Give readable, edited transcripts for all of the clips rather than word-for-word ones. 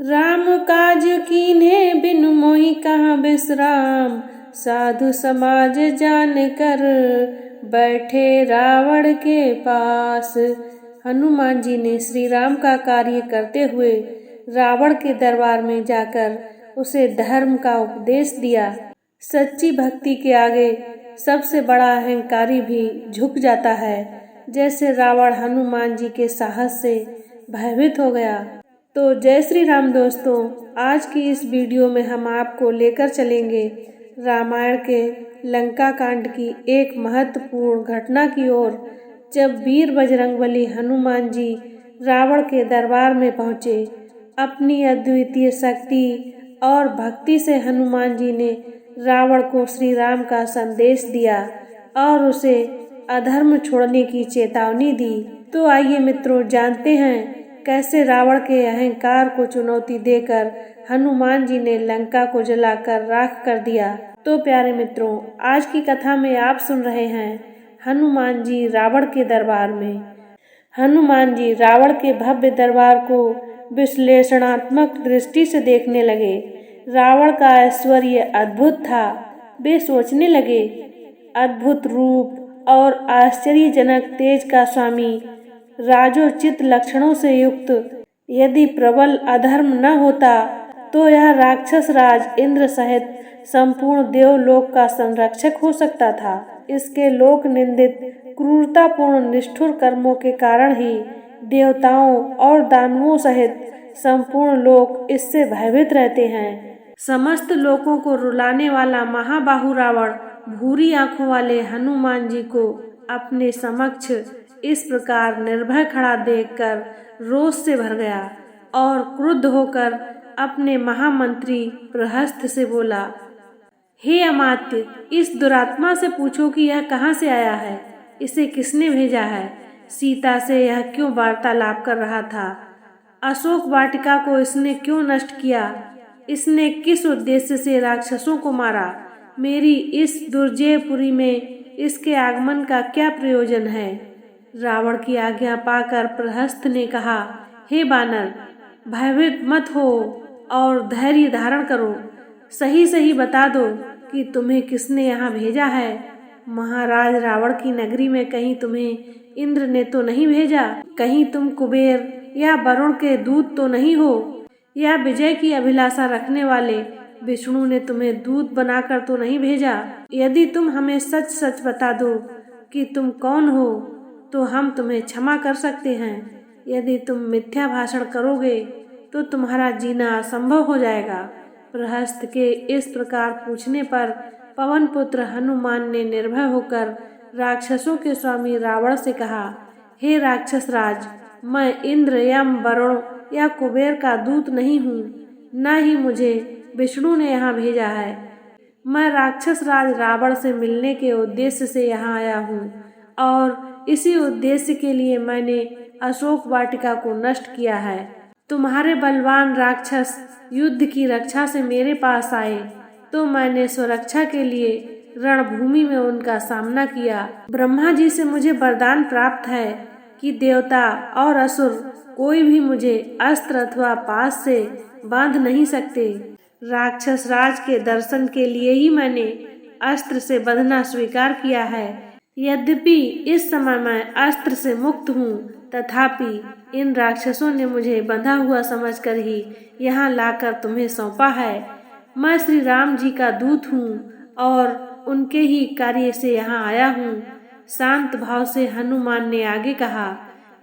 राम काज कीन्हे बिनु मोहि कहाँ विश्राम, साधु समाज जान कर बैठे रावण के पास। हनुमान जी ने श्री राम का कार्य करते हुए रावण के दरबार में जाकर उसे धर्म का उपदेश दिया। सच्ची भक्ति के आगे सबसे बड़ा अहंकारी भी झुक जाता है। जैसे रावण हनुमान जी के साहस से भयभीत हो गया। तो जय श्री राम दोस्तों, आज की इस वीडियो में हम आपको लेकर चलेंगे रामायण के लंका कांड की एक महत्वपूर्ण घटना की ओर। जब वीर बजरंगबली हनुमान जी रावण के दरबार में पहुँचे, अपनी अद्वितीय शक्ति और भक्ति से हनुमान जी ने रावण को श्री राम का संदेश दिया और उसे अधर्म छोड़ने की चेतावनी दी। तो आइए मित्रों, जानते हैं कैसे रावण के अहंकार को चुनौती देकर हनुमान जी ने लंका को जलाकर राख कर दिया। तो प्यारे मित्रों, आज की कथा में आप सुन रहे हैं हनुमान जी रावण के दरबार में। हनुमान जी रावण के भव्य दरबार को विश्लेषणात्मक दृष्टि से देखने लगे। रावण का ऐश्वर्य अद्भुत था। वे सोचने लगे, अद्भुत रूप और आश्चर्यजनक तेज का स्वामी, राजोचित लक्षणों से युक्त, यदि प्रबल अधर्म न होता तो यह राक्षस राज इंद्र सहित संपूर्ण देवलोक का संरक्षक हो सकता था। इसके लोक निंदित क्रूरतापूर्ण निष्ठुर कर्मों के कारण ही देवताओं और दानवों सहित संपूर्ण लोक इससे भयभीत रहते हैं। समस्त लोगों को रुलाने वाला महाबाहु रावण भूरी आंखों वाले हनुमान जी को अपने समक्ष इस प्रकार निर्भय खड़ा देखकर रोष से भर गया और क्रुद्ध होकर अपने महामंत्री प्रहस्त से बोला, हे अमात्य, इस दुरात्मा से पूछो कि यह कहाँ से आया है, इसे किसने भेजा है, सीता से यह क्यों वार्तालाप कर रहा था, अशोक वाटिका को इसने क्यों नष्ट किया, इसने किस उद्देश्य से राक्षसों को मारा, मेरी इस दुर्जयपुरी में इसके आगमन का क्या प्रयोजन है। रावण की आज्ञा पाकर प्रहस्त ने कहा, हे बानर, भयभीत मत हो और धैर्य धारण करो। सही सही बता दो कि तुम्हें किसने यहाँ भेजा है। महाराज रावण की नगरी में कहीं तुम्हें इंद्र ने तो नहीं भेजा, कहीं तुम कुबेर या वरुण के दूत तो नहीं हो, या विजय की अभिलाषा रखने वाले विष्णु ने तुम्हें दूत बनाकर तो नहीं भेजा। यदि तुम हमें सच सच बता दो कि तुम कौन हो तो हम तुम्हें क्षमा कर सकते हैं। यदि तुम मिथ्या भाषण करोगे तो तुम्हारा जीना असंभव हो जाएगा। प्रहस्त के इस प्रकार पूछने पर पवन पुत्र हनुमान ने निर्भय होकर राक्षसों के स्वामी रावण से कहा, हे राक्षस राज, मैं इंद्र यम वरुण या कुबेर का दूत नहीं हूँ, न ही मुझे विष्णु ने यहाँ भेजा है। मैं राक्षस राज रावण से मिलने के उद्देश्य से यहाँ आया हूँ और इसी उद्देश्य के लिए मैंने अशोक वाटिका को नष्ट किया है। तुम्हारे बलवान राक्षस युद्ध की रक्षा से मेरे पास आए तो मैंने स्वरक्षा के लिए रणभूमि में उनका सामना किया। ब्रह्मा जी से मुझे वरदान प्राप्त है कि देवता और असुर कोई भी मुझे अस्त्र अथवा पास से बांध नहीं सकते। राक्षस राज के दर्शन के लिए ही मैंने अस्त्र से बंधना स्वीकार किया है। यद्यपि इस समय मैं अस्त्र से मुक्त हूँ, तथापि इन राक्षसों ने मुझे बंधा हुआ समझकर ही यहाँ लाकर तुम्हें सौंपा है। मैं श्री राम जी का दूत हूँ और उनके ही कार्य से यहाँ आया हूँ। शांत भाव से हनुमान ने आगे कहा,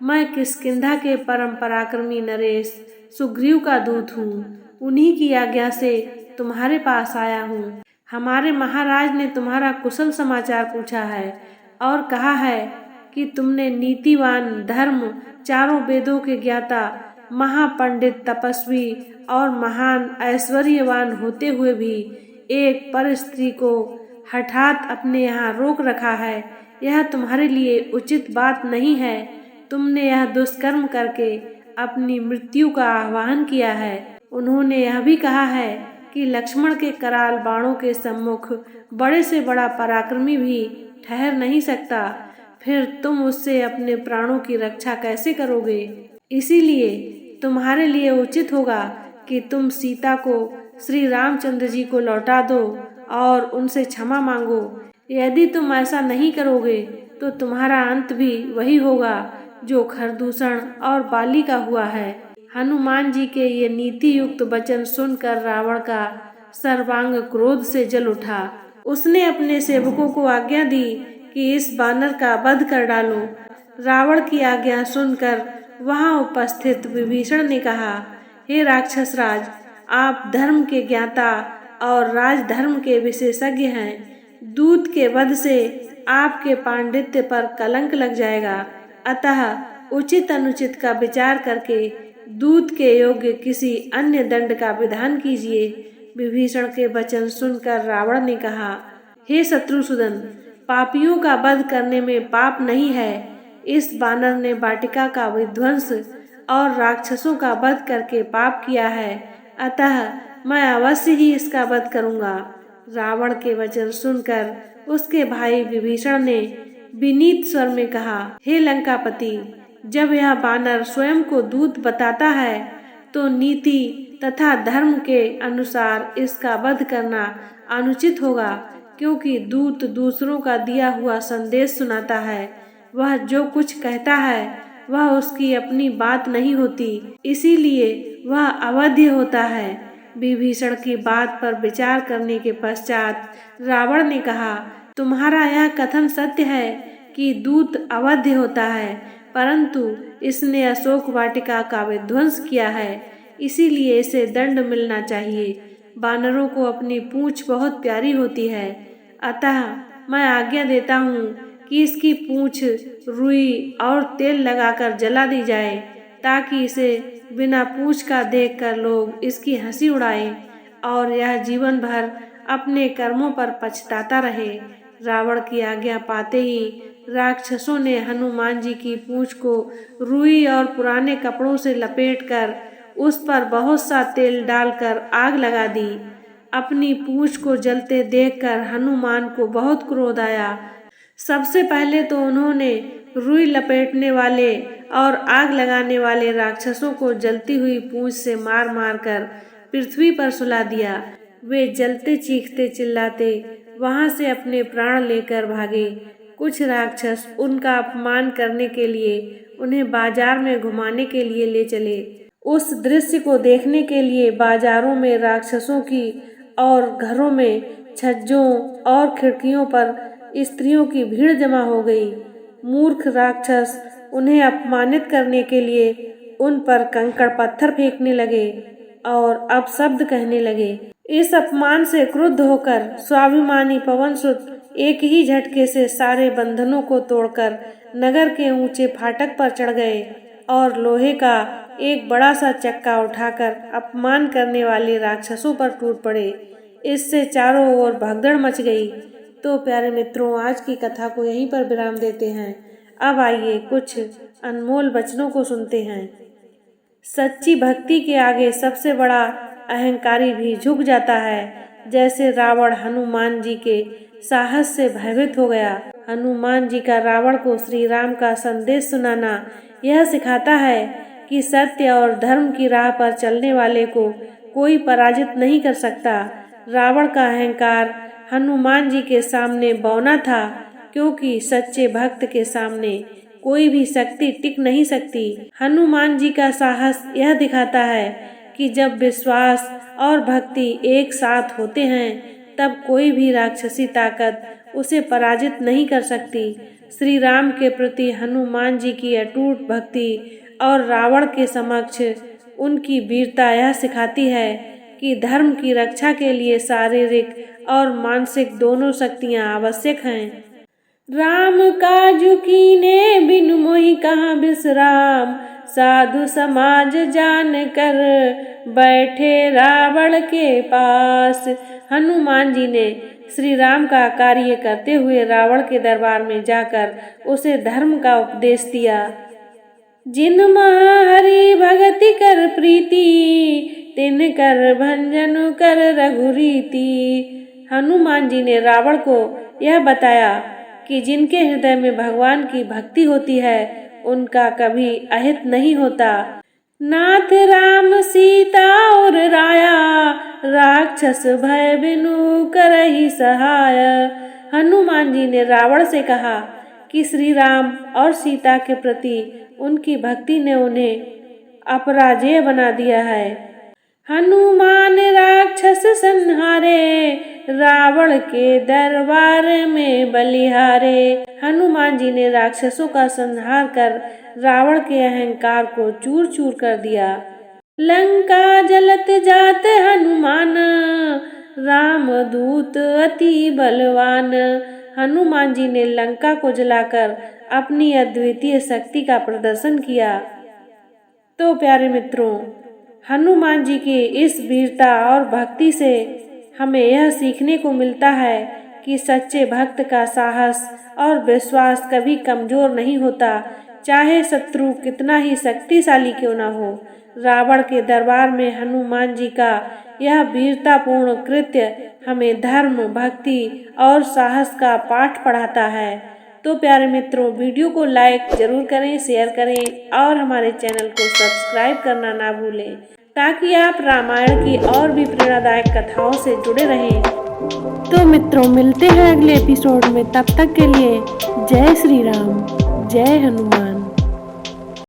मैं किष्किंधा के परम पराक्रमी नरेश सुग्रीव का दूत हूँ, उन्हीं की आज्ञा से तुम्हारे पास आया हूँ। हमारे महाराज ने तुम्हारा कुशल समाचार पूछा है और कहा है कि तुमने नीतिवान, धर्म, चारों वेदों के ज्ञाता, महापंडित, तपस्वी और महान ऐश्वर्यवान होते हुए भी एक पर स्त्री को हठात अपने यहाँ रोक रखा है। यह तुम्हारे लिए उचित बात नहीं है। तुमने यह दुष्कर्म करके अपनी मृत्यु का आह्वान किया है। उन्होंने यह भी कहा है कि लक्ष्मण के कराल बाणों के सम्मुख बड़े से बड़ा पराक्रमी भी ठहर नहीं सकता। फिर तुम उससे अपने प्राणों की रक्षा कैसे करोगे? इसीलिए तुम्हारे लिए उचित होगा कि तुम सीता को श्री रामचंद्र जी को लौटा दो और उनसे क्षमा मांगो। यदि तुम ऐसा नहीं करोगे तो तुम्हारा अंत भी वही होगा जो खरदूषण और बाली का हुआ है। हनुमान जी के ये नीति युक्त वचन सुनकर रावण का सर्वांग क्रोध से जल उठा। उसने अपने सेवकों को आज्ञा दी कि इस बानर का वध कर डालो। रावण की आज्ञा सुनकर वहां उपस्थित विभीषण ने कहा, हे राक्षस राज, आप धर्म के ज्ञाता और राजधर्म के विशेषज्ञ हैं। दूत के वध से आपके पांडित्य पर कलंक लग जाएगा, अतः उचित अनुचित का विचार करके दूत के योग्य किसी अन्य दंड का विधान कीजिए। विभीषण के वचन सुनकर रावण ने कहा, हे शत्रुसूदन, पापियों का वध करने में पाप नहीं है। इस बानर ने वाटिका का विध्वंस और राक्षसों का वध करके पाप किया है, अतः मैं अवश्य ही इसका वध करूंगा। रावण के वचन सुनकर उसके भाई विभीषण ने विनीत स्वर में कहा, हे लंकापति, जब यह बानर स्वयं को दूत बताता है तो नीति तथा धर्म के अनुसार इसका वध करना अनुचित होगा, क्योंकि दूत दूसरों का दिया हुआ संदेश सुनाता है। वह जो कुछ कहता है वह उसकी अपनी बात नहीं होती, इसीलिए वह अवध्य होता है। विभीषण की बात पर विचार करने के पश्चात रावण ने कहा, तुम्हारा यह कथन सत्य है कि दूत अवध्य होता है, परंतु इसने अशोक वाटिका का विध्वंस किया है, इसीलिए इसे दंड मिलना चाहिए। बानरों को अपनी पूंछ बहुत प्यारी होती है, अतः मैं आज्ञा देता हूँ कि इसकी पूंछ रुई और तेल लगाकर जला दी जाए, ताकि इसे बिना पूंछ का देखकर लोग इसकी हंसी उड़ाएं और यह जीवन भर अपने कर्मों पर पछताता रहे। रावण की आज्ञा पाते ही राक्षसों ने हनुमान जी की पूंछ को रुई और पुराने कपड़ों से लपेटकर उस पर बहुत सा तेल डालकर आग लगा दी। अपनी पूंछ को जलते देखकर हनुमान को बहुत क्रोध आया। सबसे पहले तो उन्होंने रुई लपेटने वाले और आग लगाने वाले राक्षसों को जलती हुई पूंछ से मार मार कर पृथ्वी पर सुला दिया। वे जलते चीखते चिल्लाते वहां से अपने प्राण लेकर भागे। कुछ राक्षस उनका अपमान करने के लिए उन्हें बाजार में घुमाने के लिए ले चले। उस दृश्य को देखने के लिए बाजारों में राक्षसों की और घरों में छज्जों और खिड़कियों पर स्त्रियों की भीड़ जमा हो गई। मूर्ख राक्षस उन्हें अपमानित करने के लिए उन पर कंकड़ पत्थर फेंकने लगे और अपशब्द कहने लगे। इस अपमान से क्रुद्ध होकर स्वाभिमानी पवनसुत एक ही झटके से सारे बंधनों को तोड़कर नगर के ऊंचे फाटक पर चढ़ गए और लोहे का एक बड़ा सा चक्का उठाकर अपमान करने वाले राक्षसों पर टूट पड़े। इससे चारों ओर भगदड़ मच गई। तो प्यारे मित्रों, आज की कथा को यहीं पर विराम देते हैं। अब आइए कुछ अनमोल वचनों को सुनते हैं। सच्ची भक्ति के आगे सबसे बड़ा अहंकारी भी झुक जाता है। जैसे रावण हनुमान जी के साहस से भयभीत हो गया। हनुमान जी का रावण को श्री राम का संदेश सुनाना यह सिखाता है कि सत्य और धर्म की राह पर चलने वाले को कोई पराजित नहीं कर सकता। रावण का अहंकार हनुमान जी के सामने बौना था, क्योंकि सच्चे भक्त के सामने कोई भी शक्ति टिक नहीं सकती। हनुमान जी का साहस यह दिखाता है कि जब विश्वास और भक्ति एक साथ होते हैं तब कोई भी राक्षसी ताकत उसे पराजित नहीं कर सकती। श्री राम के प्रति हनुमान जी की अटूट भक्ति और रावण के समक्ष उनकी वीरता यह सिखाती है कि धर्म की रक्षा के लिए शारीरिक और मानसिक दोनों शक्तियां आवश्यक हैं। राम काजु कीने बिनु मोहि कहाँ विश्राम, साधु समाज जान कर बैठे रावण के पास। हनुमान जी ने श्री राम का कार्य करते हुए रावण के दरबार में जाकर उसे धर्म का उपदेश दिया। जिन हरि भगति कर प्रीति, तिन कर भंजन कर रघुरीति। हनुमान जी ने रावण को यह बताया कि जिनके हृदय में भगवान की भक्ति होती है उनका कभी अहित नहीं होता। नाथ राम सीता और राया, राक्षस भय बिनु करहि सहाय। हनुमान जी ने रावण से कहा कि श्री राम और सीता के प्रति उनकी भक्ति ने उन्हें अपराजेय बना दिया है। हनुमान राक्षस संहारे, रावण के दरबार में बलिहारे। हनुमान जी ने राक्षसों का संहार कर रावण के अहंकार को चूर चूर कर दिया। लंका जलत जात हनुमान, राम दूत अति बलवान। हनुमान जी ने लंका को जलाकर अपनी अद्वितीय शक्ति का प्रदर्शन किया। तो प्यारे मित्रों, हनुमान जी की इस वीरता और भक्ति से हमें यह सीखने को मिलता है कि सच्चे भक्त का साहस और विश्वास कभी कमजोर नहीं होता, चाहे शत्रु कितना ही शक्तिशाली क्यों न हो। रावण के दरबार में हनुमान जी का यह वीरतापूर्ण कृत्य हमें धर्म, भक्ति और साहस का पाठ पढ़ाता है। तो प्यारे मित्रों, वीडियो को लाइक जरूर करें, शेयर करें और हमारे चैनल को सब्सक्राइब करना ना भूलें, ताकि आप रामायण की और भी प्रेरणादायक कथाओं से जुड़े रहें। तो मित्रों, मिलते हैं अगले एपिसोड में। तब तक के लिए जय श्री राम, जय हनुमान।